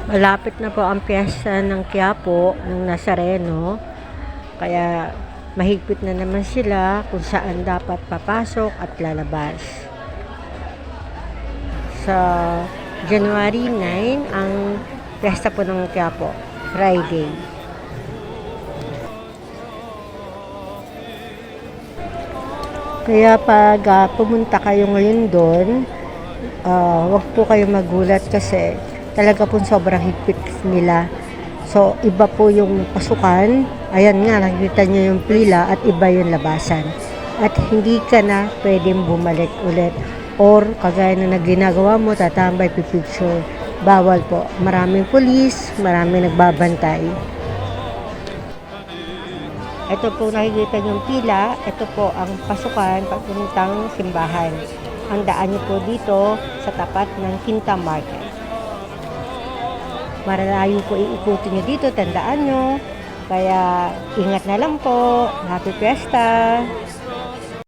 Malapit na po ang piyesta ng Quiapo, ng Nazareno, kaya mahigpit na naman sila kung saan dapat papasok at lalabas. Sa January 9, ang piyesta po ng Quiapo, Friday. Kaya pag pumunta kayo ngayon doon, wag po kayo magulat kasi talaga po sobrang higpit nila. So, iba po yung pasukan. Ayan nga, nakikita nyo yung pila at iba yung labasan. At hindi ka na pwedeng bumalik ulit. Or, kagaya na ginagawa mo, tatambay, pipicture. Bawal po. Maraming pulis, maraming nagbabantay. Ito po nakikita nyo yung pila. Ito po ang pasukan papuntang simbahan. Ang daan nyo po dito sa tapat ng Quinta Market. Maralayo po iikutin nyo dito, tandaan nyo. Kaya ingat na lang po. Happy Fiesta!